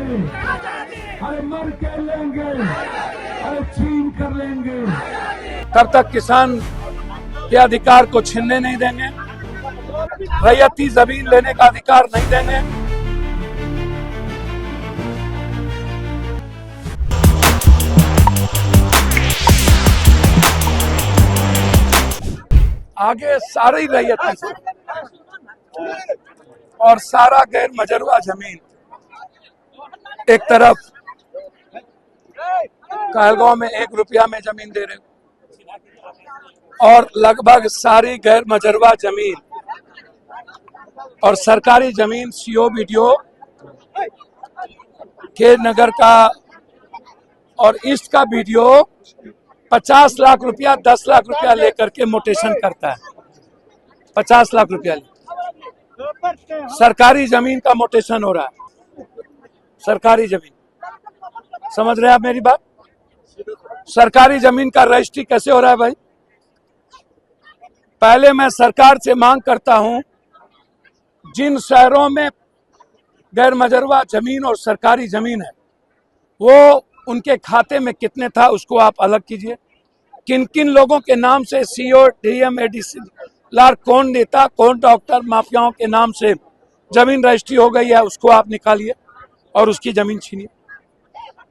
लेंगे, अरे मर के लेंगे, अरे छीन कर लेंगे। तब तक किसान के अधिकार को छीनने नहीं देंगे, रैयती जमीन लेने का अधिकार नहीं देंगे। आगे सारी रैयती से और सारा गैर मजरूआ जमीन एक तरफ, कहलगांव में 1 रुपया में जमीन दे रहे और लगभग सारी गैर मजरूआ जमीन और सरकारी जमीन सीओ बीडीओ के नगर का और ईस्ट का बीडीओ 50 लाख रुपया 10 लाख रुपया लेकर के मोटेशन करता है। 50 लाख रुपया सरकारी जमीन का मोटेशन हो रहा है। सरकारी जमीन, समझ रहे हैं आप मेरी बात? सरकारी जमीन का रजिस्ट्री कैसे हो रहा है भाई? पहले मैं सरकार से मांग करता हूं, जिन शहरों में गैर मजरूआ जमीन और सरकारी जमीन है वो उनके खाते में कितने था उसको आप अलग कीजिए। किन किन लोगों के नाम से सीओ डीएम एडीसी लार, कौन नेता कौन डॉक्टर माफियाओं के नाम से जमीन रजिस्ट्री हो गई है उसको आप निकालिए और उसकी जमीन छीनिए।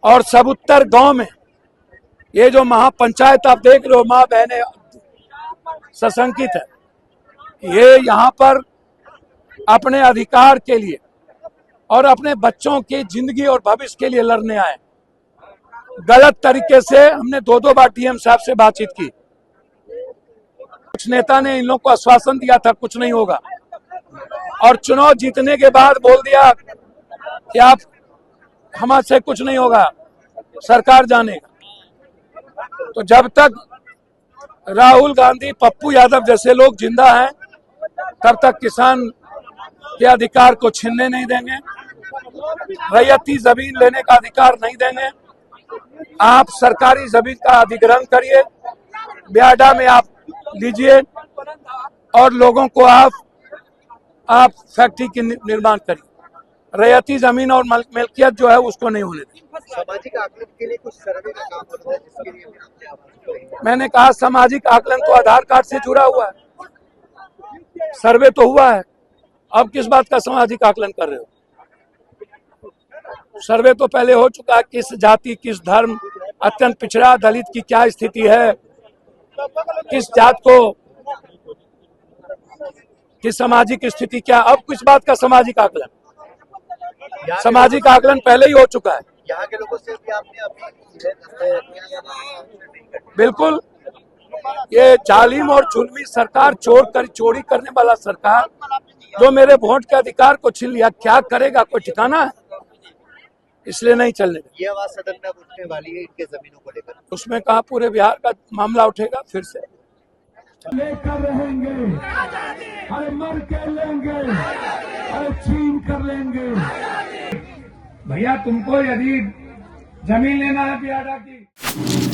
और सब उत्तर गांव में ये जो महापंचायत आप देख रहे हो, माँ बहने सशंकित है, ये यहाँ पर अपने अधिकार के लिए और अपने बच्चों की जिंदगी और भविष्य के लिए लड़ने आए। गलत तरीके से हमने 2-2 बार डीएम साहब से बातचीत की। कुछ नेता ने इन लोगों को आश्वासन दिया था कुछ नहीं होगा, और चुनाव जीतने के बाद बोल दिया कि आप हमसे कुछ नहीं होगा, सरकार जानेगा। तो जब तक राहुल गांधी, पप्पू यादव जैसे लोग जिंदा हैं तब तक किसान के अधिकार को छीनने नहीं देंगे, रैयती जमीन लेने का अधिकार नहीं देंगे। आप सरकारी जमीन का अधिग्रहण करिए, ब्याडा में आप लीजिए और लोगों को आप फैक्ट्री की निर्माण करिए। रैयती जमीन और मिल्कियत जो है उसको नहीं होने दें। सामाजिक आकलन के लिए कुछ सर्वे का काम होता है जिसके लिए भी आपने आवाज उठाई। मैंने कहा सामाजिक आकलन तो आधार कार्ड से जुड़ा हुआ है, सर्वे तो हुआ है, अब किस बात का सामाजिक आकलन कर रहे हो? सर्वे तो पहले हो चुका है, किस जाति किस धर्म, अत्यंत पिछड़ा दलित की क्या स्थिति है, किस जात को किस सामाजिक स्थिति क्या, अब किस बात का सामाजिक आकलन? सामाजिक आकलन पहले ही हो चुका है। यहाँ के लोगों से भी आपने अभी बिल्कुल, ये जालिम और जुल्मी सरकार, चोरी करने वाला सरकार जो मेरे वोट के अधिकार को छीन लिया, क्या करेगा कोई ठिकाना है? इसलिए नहीं चलने देंगे। ये आवाज सदन में उठने वाली है इनके जमीनों को लेकर। उसमें कहा पूरे बिहार का मामला उठेगा फिर से। लेकर रहेंगे, अरे मर के लेंगे, अरे छीन कर लेंगे। भैया तुमको यदि जमीन लेना है बिहार की